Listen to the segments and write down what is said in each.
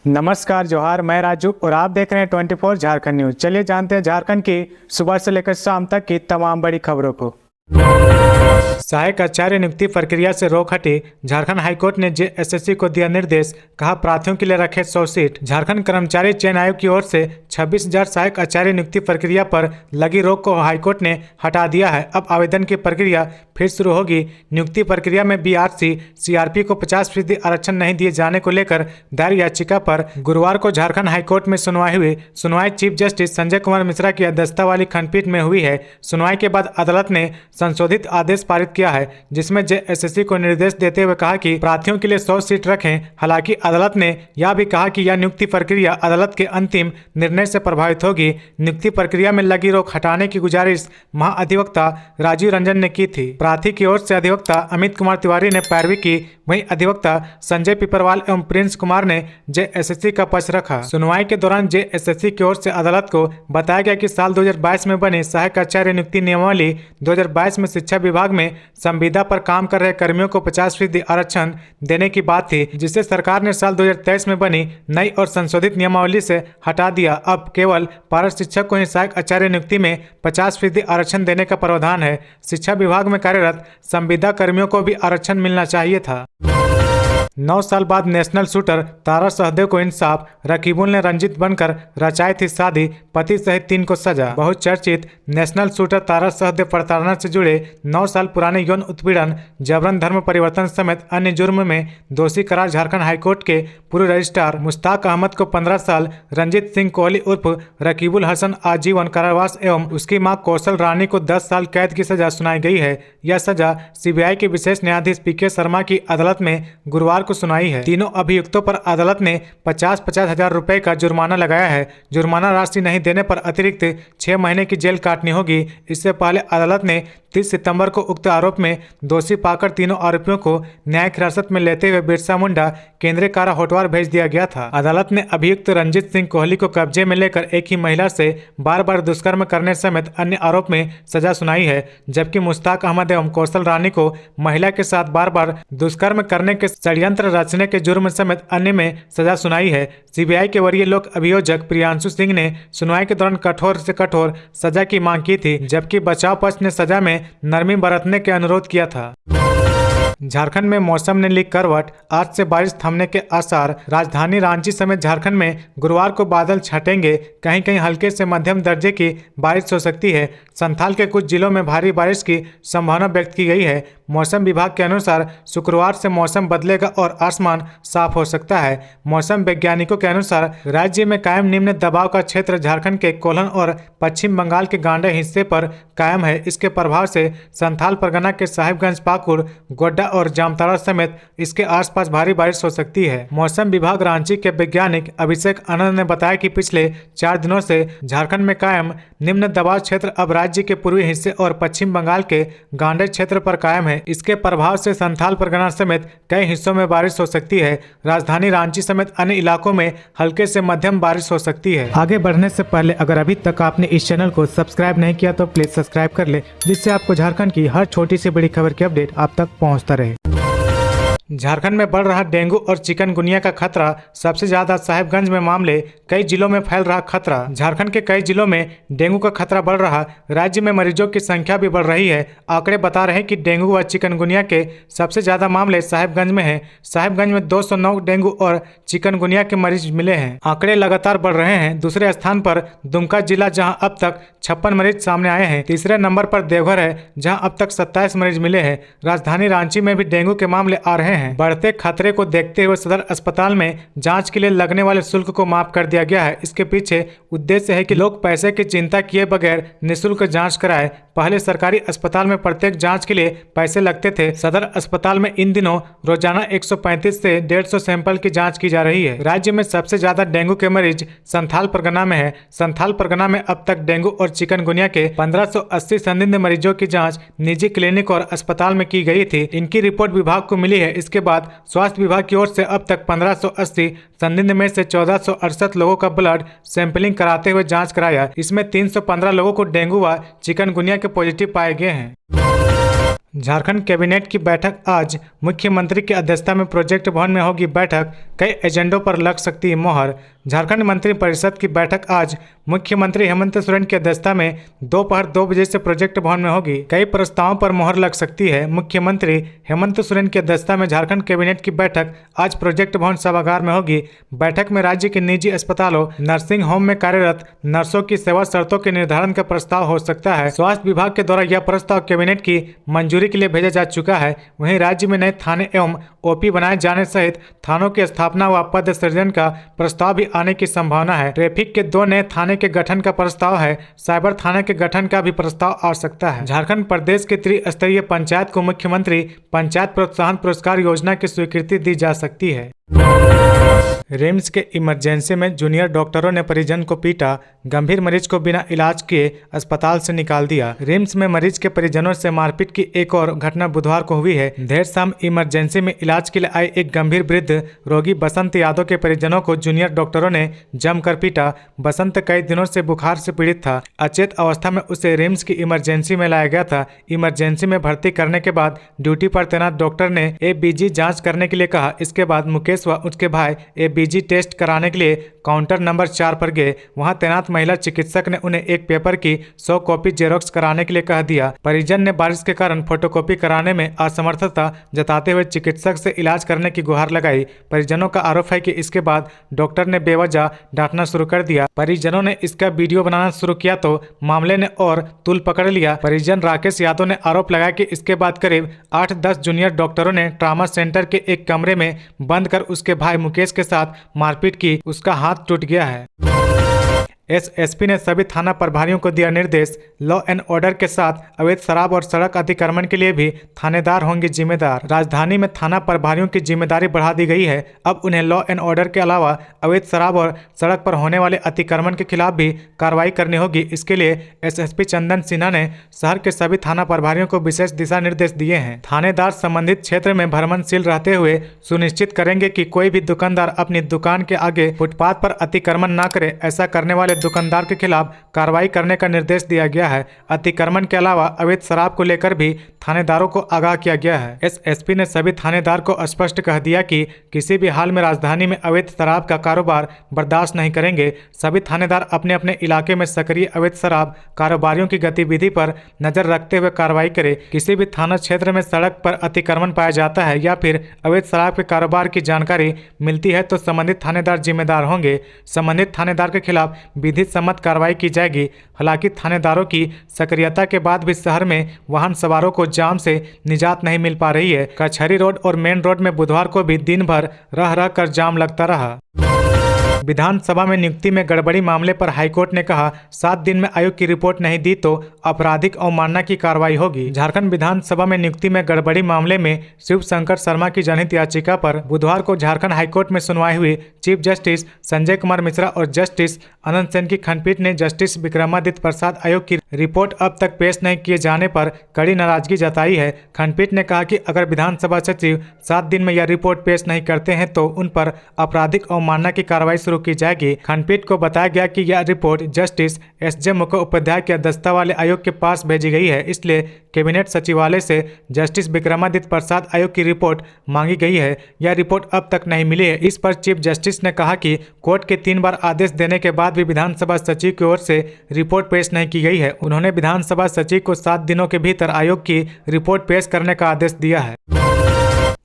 नमस्कार जोहार, मैं राजू और आप देख रहे हैं 24 झारखंड न्यूज। चलिए जानते हैं झारखंड की सुबह से लेकर शाम तक की तमाम बड़ी खबरों को। सहायक आचार्य नियुक्ति प्रक्रिया से रोक हटी। झारखंड हाईकोर्ट ने जेएसएससी को दिया निर्देश, कहा प्रार्थियों के लिए रखे 100 सीट। झारखंड कर्मचारी चयन आयोग की ओर से 26,000 सहायक आचार्य नियुक्ति प्रक्रिया पर लगी रोक को हाईकोर्ट ने हटा दिया है। अब आवेदन की प्रक्रिया फिर शुरू होगी। नियुक्ति प्रक्रिया में बीआरसी सीआरपी को 50% आरक्षण नहीं दिए जाने को लेकर दायर याचिका पर गुरुवार को झारखंड हाईकोर्ट में सुनवाई हुई। सुनवाई चीफ जस्टिस संजय कुमार मिश्रा की अध्यक्षता वाली खंडपीठ में हुई है। सुनवाई के बाद अदालत ने संशोधित आदेश पारित किया है, जिसमें जेएसएससी को निर्देश देते हुए कहा कि प्रार्थियों के लिए 100 सीट रखें। हालांकि अदालत ने यह भी कहा कि यह नियुक्ति प्रक्रिया अदालत के अंतिम निर्णय से प्रभावित होगी। नियुक्ति प्रक्रिया में लगी रोक हटाने की गुजारिश महाअधिवक्ता राजीव रंजन ने की थी। प्रार्थी की ओर से अधिवक्ता अमित कुमार तिवारी ने पैरवी की, वहीं अधिवक्ता संजय पिपरवाल एवं प्रिंस कुमार ने जेएसएससी का पक्ष रखा। सुनवाई के दौरान जेएसएससी की ओर से अदालत को बताया गया कि साल 2022 में बनी सहायक आचार्य नियुक्ति नियमावली 2022 में शिक्षा विभाग में संविदा पर काम कर रहे कर्मियों को 50% आरक्षण देने की बात थी, जिसे सरकार ने साल 2023 में बनी नई और संशोधित नियमावली से हटा दिया। अब केवल पारा शिक्षक को ही सहायक आचार्य नियुक्ति में 50% आरक्षण देने का प्रावधान है। शिक्षा विभाग में कार्यरत संविदा कर्मियों को भी आरक्षण मिलना चाहिए था। 9 साल बाद नेशनल शूटर तारा सहदेव को इंसाफ। रकीबुल ने रंजित बनकर रचाई थी शादी, पति सहित 3 को सजा। बहुचर्चित नेशनल शूटर तारा सहदेव प्रताड़ना से जुड़े 9 साल पुराने यौन उत्पीड़न, जबरन धर्म परिवर्तन समेत अन्य जुर्म में दोषी करार झारखंड हाईकोर्ट के पूर्व रजिस्ट्रार मुश्ताक अहमद को 15 साल, रंजित सिंह कोहली उर्फ रकीबुल हसन आजीवन कारावास एवं उसकी मां कौशल रानी को 10 साल कैद की सजा सुनाई गई है। यह सजा सीबीआई के विशेष न्यायाधीश पीके शर्मा की अदालत में गुरुवार को सुनाई है। तीनों अभियुक्तों पर अदालत ने 50-50 हजार रुपए का जुर्माना लगाया है। जुर्माना राशि नहीं देने पर अतिरिक्त 6 महीने की जेल काटनी होगी। इससे पहले अदालत ने 30 सितंबर को उक्त आरोप में दोषी पाकर तीनों आरोपियों को न्यायिक हिरासत में लेते हुए बिरसा मुंडा केंद्रीय कारा होटवार भेज दिया गया था। अदालत ने अभियुक्त रंजित सिंह कोहली को कब्जे में लेकर एक ही महिला से बार बार दुष्कर्म करने समेत अन्य आरोप में सजा सुनाई है, जबकि मुश्ताक अहमद एवं कौशल रानी को महिला के साथ बार बार दुष्कर्म करने के षड्यंत्र रचने के जुर्म समेत अन्य में सजा सुनाई है। सीबीआई के वरीय लोक अभियोजक प्रियांशु सिंह ने सुनवाई के दौरान कठोर से कठोर सजा की मांग की थी, जबकि बचाव पक्ष ने सजा में नरमी बरतने के अनुरोध किया था। झारखंड में मौसम ने ली करवट, आज से बारिश थमने के आसार। राजधानी रांची समेत झारखंड में गुरुवार को बादल छटेंगे, कहीं कहीं हल्के से मध्यम दर्जे की बारिश हो सकती है। संथाल के कुछ जिलों में भारी बारिश की संभावना व्यक्त की गई है। मौसम विभाग के अनुसार शुक्रवार से मौसम बदलेगा और आसमान साफ हो सकता है। मौसम वैज्ञानिकों के अनुसार राज्य में कायम निम्न दबाव का क्षेत्र झारखंड के कोल्हन और पश्चिम बंगाल के गांडे हिस्से पर कायम है। इसके प्रभाव से संथाल परगना के साहिबगंज, पाकुड़, गोड्डा और जामताड़ा समेत इसके आसपास भारी बारिश हो सकती है। मौसम विभाग रांची के वैज्ञानिक अभिषेक आनंद ने बताया कि पिछले 4 दिनों से झारखंड में कायम निम्न दबाव क्षेत्र अब राज्य के पूर्वी हिस्से और पश्चिम बंगाल के गांडे क्षेत्र पर कायम है। इसके प्रभाव से संथाल परगना समेत कई हिस्सों में बारिश हो सकती है। राजधानी रांची समेत अन्य इलाकों में हल्के से मध्यम बारिश हो सकती है। आगे बढ़ने से पहले अगर अभी तक आपने इस चैनल को सब्सक्राइब नहीं किया तो प्लीज सब्सक्राइब कर ले, जिससे आपको झारखंड की हर छोटी से बड़ी खबर की अपडेट आप तक पहुंचता रहे। झारखंड में बढ़ रहा डेंगू और चिकनगुनिया का खतरा, सबसे ज्यादा साहिबगंज में मामले, कई जिलों में फैल रहा खतरा। झारखंड के कई जिलों में डेंगू का खतरा बढ़ रहा, राज्य में मरीजों की संख्या भी बढ़ रही है। आंकड़े बता रहे हैं कि डेंगू व चिकनगुनिया के सबसे ज्यादा मामले साहिबगंज में हैं। साहिबगंज में 209 डेंगू और चिकनगुनिया के मरीज मिले हैं। आंकड़े लगातार बढ़ रहे हैं। दूसरे स्थान पर दुमका जिला, जहाँ अब तक 56 मरीज सामने आए हैं। तीसरे नंबर पर देवघर है, जहाँ अब तक 27 मरीज मिले हैं। राजधानी रांची में भी डेंगू के मामले आ रहे हैं। बढ़ते खतरे को देखते हुए सदर अस्पताल में जांच के लिए लगने वाले शुल्क को माफ कर दिया गया है। इसके पीछे उद्देश्य है कि लोग पैसे की चिंता किए बगैर निःशुल्क जांच कराएं। पहले सरकारी अस्पताल में प्रत्येक जांच के लिए पैसे लगते थे। सदर अस्पताल में इन दिनों रोजाना 135 से 150 सैंपल की जांच की जा रही है। राज्य में सबसे ज्यादा डेंगू के मरीज संथाल परगना में है। संथाल परगना में अब तक डेंगू और चिकनगुनिया के 1580 संदिग्ध मरीजों की जाँच निजी क्लिनिक और अस्पताल में की गई थी। इनकी रिपोर्ट विभाग को मिली है। इसके बाद स्वास्थ्य विभाग की ओर से अब तक 1580 संदिग्ध में से 1468 लोगों का ब्लड सैंपलिंग कराते हुए जांच कराया। इसमें 315 लोगों को डेंगू व चिकनगुनिया के पॉजिटिव पाए गए हैं। झारखंड कैबिनेट की बैठक आज। मुख्यमंत्री की अध्यक्षता में प्रोजेक्ट भवन में होगी बैठक। कई एजेंडों पर लग सकती है मोहर। झारखंड मंत्री परिषद की बैठक आज मुख्यमंत्री हेमंत सोरेन की अध्यक्षता में दोपहर 2 बजे से प्रोजेक्ट भवन में होगी। कई प्रस्तावों पर मोहर लग सकती है। मुख्यमंत्री हेमंत सोरेन की अध्यक्षता में झारखंड कैबिनेट की बैठक आज प्रोजेक्ट भवन सभागार में होगी। बैठक में राज्य के निजी अस्पतालों, नर्सिंग होम में कार्यरत नर्सों की सेवा शर्तों के निर्धारण का प्रस्ताव हो सकता है। स्वास्थ्य विभाग के द्वारा यह प्रस्ताव कैबिनेट की मंजूरी के लिए भेजा जा चुका है। वहीं राज्य में नए थाने एवं ओपी बनाए जाने सहित थानों की स्थापना व पद सृजन का प्रस्ताव भी आने की संभावना है। ट्रैफिक के 2 नए थाने के गठन का प्रस्ताव है। साइबर थाने के गठन का भी प्रस्ताव आ सकता है। झारखंड प्रदेश के त्रिस्तरीय पंचायत को मुख्यमंत्री पंचायत प्रोत्साहन पुरस्कार योजना की स्वीकृति दी जा सकती है। रिम्स के इमरजेंसी में जूनियर डॉक्टरों ने परिजन को पीटा। गंभीर मरीज को बिना इलाज किए अस्पताल से निकाल दिया। रिम्स में मरीज के परिजनों से मारपीट की एक और घटना बुधवार को हुई है। देर शाम इमरजेंसी में इलाज के लिए आए एक गंभीर वृद्ध रोगी बसंत यादव के परिजनों को जूनियर डॉक्टरों ने जमकर पीटा। बसंत कई दिनों से बुखार से पीड़ित था। अचेत अवस्था में उसे रिम्स की इमरजेंसी में लाया गया था। इमरजेंसी में भर्ती करने के बाद ड्यूटी पर तैनात डॉक्टर ने एबीजी जाँच करने के लिए कहा। इसके बाद मुकेश व उसके भाई एबीजी टेस्ट कराने के लिए काउंटर नंबर 4 पर गए। वहां तैनात महिला चिकित्सक ने उन्हें एक पेपर की 100 कॉपी जेरोक्स कराने के लिए कह दिया। परिजन ने बारिश के कारण फोटोकॉपी कराने में असमर्थता जताते हुए चिकित्सक से इलाज करने की गुहार लगाई। परिजनों का आरोप है कि इसके बाद डॉक्टर ने बेवजह डांटना शुरू कर दिया। परिजनों ने इसका वीडियो बनाना शुरू किया तो मामले ने और तूल पकड़ लिया। परिजन राकेश यादव ने आरोप लगाया कि इसके बाद करीब 8-10 जूनियर डॉक्टरों ने ट्रामा सेंटर के एक कमरे में बंद कर उसके भाई मुकेश के साथ मारपीट की। उसका हाथ टूट गया है। एसएसपी ने सभी थाना प्रभारियों को दिया निर्देश। लॉ एंड ऑर्डर के साथ अवैध शराब और सड़क अतिक्रमण के लिए भी थानेदार होंगे जिम्मेदार। राजधानी में थाना प्रभारियों की जिम्मेदारी बढ़ा दी गई है। अब उन्हें लॉ एंड ऑर्डर के अलावा अवैध शराब और सड़क पर होने वाले अतिक्रमण के खिलाफ भी कार्रवाई करनी होगी। इसके लिए एसएसपी चंदन सिन्हा ने शहर के सभी थाना प्रभारियों को विशेष दिशा निर्देश दिए हैं। थानेदार संबंधित क्षेत्र में भ्रमणशील रहते हुए सुनिश्चित करेंगे कि कोई भी दुकानदार अपनी दुकान के आगे फुटपाथ पर अतिक्रमण न करे। ऐसा करने वाले दुकानदार के खिलाफ कार्रवाई करने का निर्देश दिया गया है। अतिक्रमण के अलावा अवैध शराब को लेकर भी थानेदारों को आगाह किया गया है। एसएसपी ने सभी थानेदार को स्पष्ट कह दिया कि किसी भी हाल में राजधानी में अवैध शराब का कारोबार बर्दाश्त नहीं करेंगे। सभी थानेदार अपने अपने इलाके में सक्रिय अवैध शराब कारोबारियों की गतिविधि पर नजर रखते हुए कार्रवाई करें। किसी भी थाना क्षेत्र में सड़क पर अतिक्रमण पाया जाता है या फिर अवैध शराब के कारोबार की जानकारी मिलती है तो संबंधित थानेदार जिम्मेदार होंगे। संबंधित थानेदार के खिलाफ विधि सम्मत कार्रवाई की जाएगी। हालांकि थानेदारों की सक्रियता के बाद भी शहर में वाहन सवारों को जाम से निजात नहीं मिल पा रही है। कचहरी रोड और मेन रोड में बुधवार को भी दिन भर रह कर जाम लगता रहा। विधानसभा में नियुक्ति में गड़बड़ी मामले पर हाईकोर्ट ने कहा 7 दिन में आयोग की रिपोर्ट नहीं दी तो आपराधिक अवमानना की कार्रवाई होगी। झारखंड विधानसभा में नियुक्ति में गड़बड़ी मामले में शिव शंकर शर्मा की जनहित याचिका पर बुधवार को झारखंड हाईकोर्ट में सुनवाई हुई। चीफ जस्टिस संजय कुमार मिश्रा और जस्टिस अनंत सेन की खंडपीठ ने जस्टिस विक्रमादित्य प्रसाद आयोग की रिपोर्ट अब तक पेश नहीं किए जाने पर कड़ी नाराजगी जताई है। खंडपीठ ने कहा कि अगर विधानसभा सचिव 7 दिन में यह रिपोर्ट पेश नहीं करते हैं तो उन पर आपराधिक अवमानना की कार्रवाई शुरू की जाएगी। खंडपीठ को बताया गया कि यह रिपोर्ट जस्टिस एसजे मुखोपाध्याय की अध्यक्षता वाले आयोग के पास भेजी गई है। इसलिए कैबिनेट सचिवालय से जस्टिस विक्रमादित्य प्रसाद आयोग की रिपोर्ट मांगी गई है। यह रिपोर्ट अब तक नहीं मिली है। इस पर चीफ जस्टिस ने कहा कि कोर्ट के 3 बार आदेश देने के बाद भी विधानसभा सचिव की ओर से रिपोर्ट पेश नहीं की गई है। उन्होंने विधानसभा सचिव को 7 दिनों के भीतर आयोग की रिपोर्ट पेश करने का आदेश दिया है।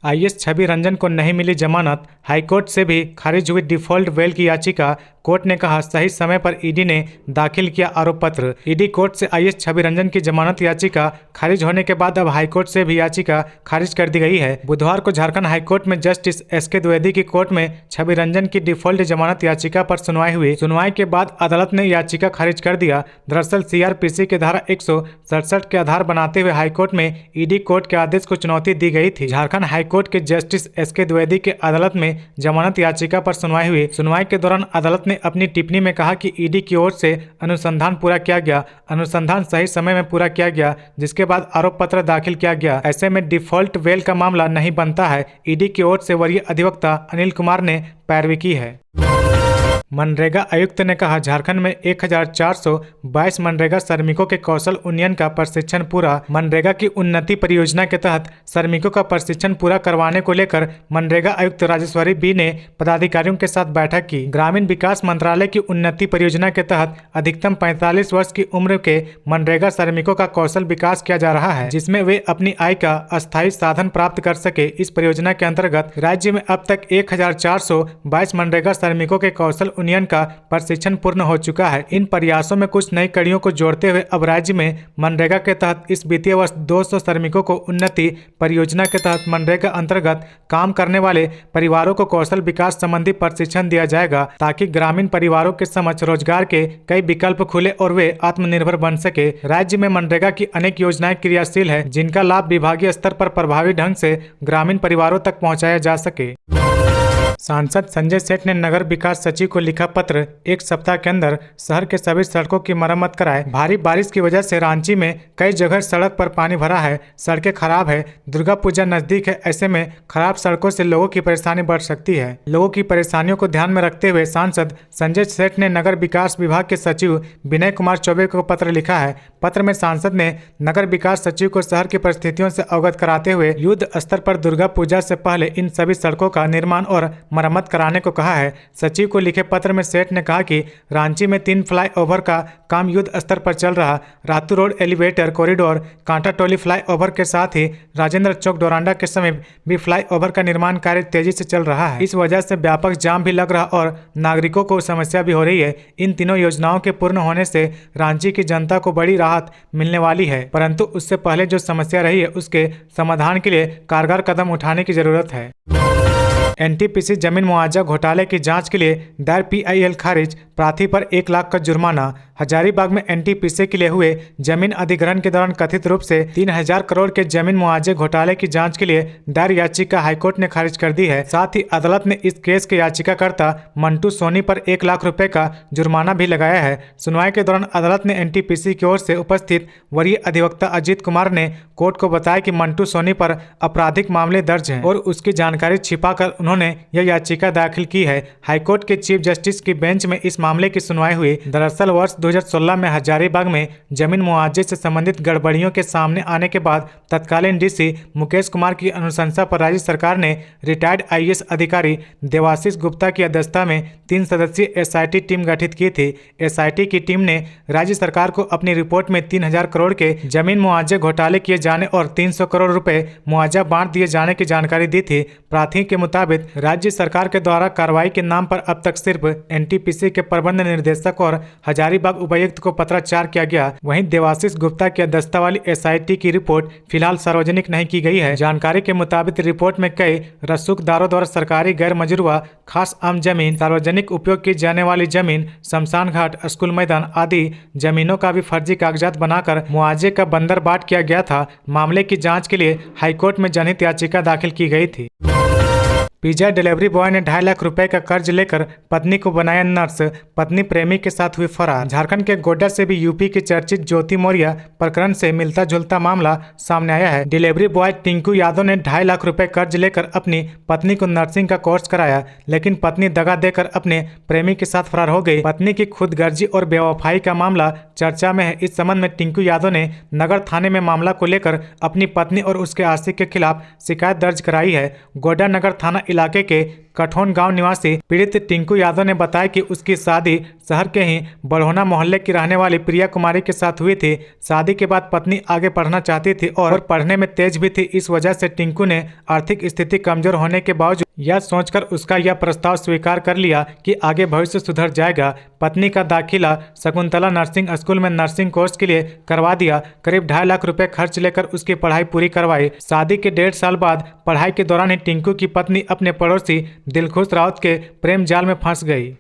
आईएएस छवि रंजन को नहीं मिली जमानत। हाईकोर्ट से भी खारिज हुई डिफॉल्ट बेल की याचिका। कोर्ट ने कहा सही समय पर ईडी ने दाखिल किया आरोप पत्र। ईडी कोर्ट से आईएएस छवि रंजन की जमानत याचिका खारिज होने के बाद अब हाईकोर्ट से भी याचिका खारिज कर दी गई है। बुधवार को झारखंड हाईकोर्ट में जस्टिस एसके द्विवेदी की कोर्ट में छवि रंजन की डिफॉल्ट जमानत याचिका पर सुनवाई हुई। सुनवाई के बाद अदालत ने याचिका खारिज कर दिया। दरअसल सीआरपीसी की धारा 167 के आधार बनाते हुए हाईकोर्ट में ईडी कोर्ट के आदेश को चुनौती दी गई थी। झारखंड हाईकोर्ट के जस्टिस एसके द्विवेदी के अदालत में जमानत याचिका पर सुनवाई हुई। सुनवाई के दौरान अदालत ने अपनी टिप्पणी में कहा कि ईडी की ओर से अनुसंधान पूरा किया गया, अनुसंधान सही समय में पूरा किया गया, जिसके बाद आरोप पत्र दाखिल किया गया। ऐसे में डिफॉल्ट बेल का मामला नहीं बनता है। ईडी की ओर से वरीय अधिवक्ता अनिल कुमार ने पैरवी की है। मनरेगा आयुक्त ने कहा, झारखंड में 1422 मनरेगा श्रमिकों के कौशल उन्नयन का प्रशिक्षण पूरा। मनरेगा की उन्नति परियोजना के तहत श्रमिकों का प्रशिक्षण पूरा करवाने को लेकर मनरेगा आयुक्त राजेश्वरी बी ने पदाधिकारियों के साथ बैठक की। ग्रामीण विकास मंत्रालय की उन्नति परियोजना के तहत अधिकतम 45 वर्ष की उम्र के मनरेगा श्रमिकों का कौशल विकास किया जा रहा है, जिसमें वे अपनी आय का अस्थायी साधन प्राप्त कर सके। इस परियोजना के अंतर्गत राज्य में अब तक 1422 मनरेगा श्रमिकों के कौशल उन्नयन का प्रशिक्षण पूर्ण हो चुका है। इन प्रयासों में कुछ नई कड़ियों को जोड़ते हुए अब राज्य में मनरेगा के तहत इस वित्तीय वर्ष 200 श्रमिकों को उन्नति परियोजना के तहत मनरेगा अंतर्गत काम करने वाले परिवारों को कौशल विकास संबंधी प्रशिक्षण दिया जाएगा, ताकि ग्रामीण परिवारों के समक्ष रोजगार के कई विकल्प खुले और वे आत्मनिर्भर बन सके। राज्य में मनरेगा की अनेक योजनाएं क्रियाशील है, जिनका लाभ विभागीय स्तर पर प्रभावी ढंग से ग्रामीण परिवारों तक पहुंचाया जा सके। सांसद संजय सेठ ने नगर विकास सचिव को लिखा पत्र, एक सप्ताह के अंदर शहर के सभी सड़कों की मरम्मत कराए। भारी बारिश की वजह से रांची में कई जगह सड़क पर पानी भरा है, सड़कें खराब है, दुर्गा पूजा नजदीक है, ऐसे में खराब सड़कों से लोगों की परेशानी बढ़ सकती है। लोगों की परेशानियों को ध्यान में रखते हुए सांसद संजय सेठ ने नगर विकास विभाग के सचिव विनय कुमार चौबे को पत्र लिखा है। पत्र में सांसद ने नगर विकास सचिव को शहर की परिस्थितियों से अवगत कराते हुए युद्ध स्तर पर दुर्गा पूजा से पहले इन सभी सड़कों का निर्माण और मरम्मत कराने को कहा है। सचिव को लिखे पत्र में सेठ ने कहा कि रांची में 3 फ्लाईओवर का काम युद्ध स्तर पर चल रहा। रातू रोड एलिवेटर कॉरिडोर, कांटा टोली फ्लाईओवर के साथ ही राजेंद्र चौक डोरांडा के समीप भी फ्लाईओवर का निर्माण कार्य तेजी से चल रहा है। इस वजह से व्यापक जाम भी लग रहा और नागरिकों को समस्या भी हो रही है। इन तीनों योजनाओं के पूर्ण होने से रांची की जनता को बड़ी राहत मिलने वाली है, परंतु उससे पहले जो समस्या रही है उसके समाधान के लिए कारगर कदम उठाने की जरूरत है। एनटीपीसी जमीन मुआवजा घोटाले की जांच के लिए दायर पीआईएल खारिज, प्रार्थी पर 1 लाख का जुर्माना। हजारीबाग में एनटीपीसी के लिए हुए जमीन अधिग्रहण के दौरान कथित रूप से 3000 करोड़ के जमीन मुआवजे घोटाले की जांच के लिए दायर याचिका हाईकोर्ट ने खारिज कर दी है। साथ ही अदालत ने इस केस के याचिकाकर्ता मंटू सोनी पर 1 लाख रुपए का जुर्माना भी लगाया है। सुनवाई के दौरान अदालत ने एनटीपीसी की ओर से उपस्थित वरीय अधिवक्ता अजीत कुमार ने कोर्ट को बताया कि मंटू सोनी पर आपराधिक मामले दर्ज हैं और उसकी जानकारी छिपाकर उन्होंने यह याचिका दाखिल की है। हाईकोर्ट के चीफ जस्टिस की बेंच में इस मामले की सुनवाई हुई। दरअसल वर्ष 2016 में हजारीबाग में जमीन मुआवजे से संबंधित गड़बड़ियों के सामने आने के बाद तत्कालीन डीसी मुकेश कुमार की अनुशंसा पर राज्य सरकार ने रिटायर्ड आईएएस अधिकारी देवाशीष गुप्ता की अध्यक्षता में 3 सदस्यीय एसआईटी टीम गठित की थी। एसआईटी की टीम ने राज्य सरकार को अपनी रिपोर्ट में 3000 करोड़ के जमीन मुआवजे घोटाले किए जाने और 300 करोड़ रुपए मुआवजा बांट दिए जाने की जानकारी दी थी। प्रार्थी के मुताबिक राज्य सरकार के द्वारा कार्रवाई के नाम पर अब तक सिर्फ एनटीपीसी के प्रबंध निर्देशक और हजारीबाग उपायुक्त को पत्राचार किया गया। वहीं देवाशीष गुप्ता की अध्यक्षता वाली एसआईटी की रिपोर्ट फिलहाल सार्वजनिक नहीं की गई है। जानकारी के मुताबिक रिपोर्ट में कई रसूखदारों द्वारा सरकारी गैर मजरूआ खास आम जमीन, सार्वजनिक उपयोग की जाने वाली जमीन, शमशान घाट, स्कूल मैदान आदि जमीनों का भी फर्जी कागजात बनाकर मुआवजे का बंदरबाट किया गया था। मामले की जांच के लिए हाईकोर्ट में जनहित याचिका दाखिल की गई थी। पिज्जा डिलीवरी बॉय ने 2.5 लाख रुपए का कर्ज लेकर पत्नी को बनाया नर्स, पत्नी प्रेमी के साथ हुई फरार। झारखंड के गोड्डा से भी यूपी की चर्चित ज्योति मौर्य प्रकरण से मिलता जुलता मामला सामने आया है। डिलीवरी बॉय टिंकू यादव ने 2.5 लाख रुपए कर्ज लेकर अपनी पत्नी को नर्सिंग का कोर्स कराया, लेकिन पत्नी दगा देकर अपने प्रेमी के साथ फरार हो गई। पत्नी की खुदगर्जी और बेवफाई का मामला चर्चा में है। इस संबंध में टिंकू यादव ने नगर थाने में मामला को लेकर अपनी पत्नी और उसके आशिक के खिलाफ शिकायत दर्ज कराई है। गोड्डा नगर थाना इलाके के कठोन गांव निवासी पीड़ित टिंकू यादव ने बताया कि उसकी शादी शहर के ही बड़होना मोहल्ले की रहने वाली प्रिया कुमारी के साथ हुई थी। शादी के बाद पत्नी आगे पढ़ना चाहती थी और पढ़ने में तेज भी थी। इस वजह से टिंकू ने आर्थिक स्थिति कमजोर होने के बावजूद यह सोचकर उसका यह प्रस्ताव स्वीकार कर लिया कि आगे भविष्य सुधर जाएगा। पत्नी का दाखिला शकुंतला नर्सिंग स्कूल में नर्सिंग कोर्स के लिए करवा दिया। करीब 2.5 लाख रुपए खर्च लेकर उसकी पढ़ाई पूरी करवाई। शादी के 1.5 साल बाद पढ़ाई के दौरान ही टिंकू की पत्नी अपने पड़ोसी दिलखुश राउत के प्रेम जाल में फंस गई।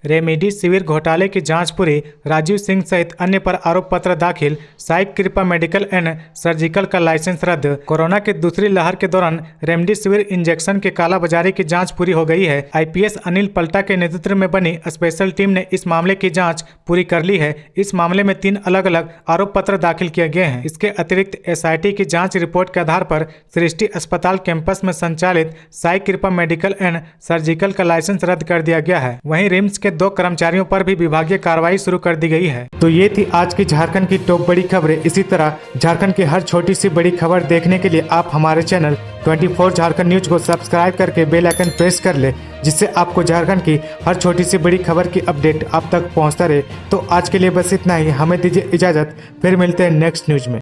रेमडेसिविर घोटाले की जांच पूरी, राजीव सिंह सहित अन्य पर आरोप पत्र दाखिल, साई कृपा मेडिकल एंड सर्जिकल का लाइसेंस रद्द। कोरोना की दूसरी लहर के दौरान रेमडेसिविर इंजेक्शन की कालाबाजारी की जांच पूरी हो गई है। आईपीएस अनिल पल्टा के नेतृत्व में बनी स्पेशल टीम ने इस मामले की जांच पूरी कर ली है। इस मामले में 3 अलग अलग आरोप पत्र दाखिल किए गए हैं। इसके अतिरिक्त एसआईटी की जांच रिपोर्ट के आधार पर सृष्टि अस्पताल कैंपस में संचालित साई कृपा मेडिकल एंड सर्जिकल का लाइसेंस रद्द कर दिया गया है। वहीं रिम्स के 2 कर्मचारियों पर भी विभागीय कार्रवाई शुरू कर दी गई है। तो ये थी आज की झारखंड की टॉप बड़ी खबरें। इसी तरह झारखंड की हर छोटी सी बड़ी खबर देखने के लिए आप हमारे चैनल 24 झारखंड न्यूज को सब्सक्राइब करके बेल आइकन प्रेस कर ले, जिससे आपको झारखंड की हर छोटी सी बड़ी खबर की अपडेट आप तक पहुंचता रहे। तो आज के लिए बस इतना ही, हमें दीजिए इजाजत, फिर मिलते हैं नेक्स्ट न्यूज में।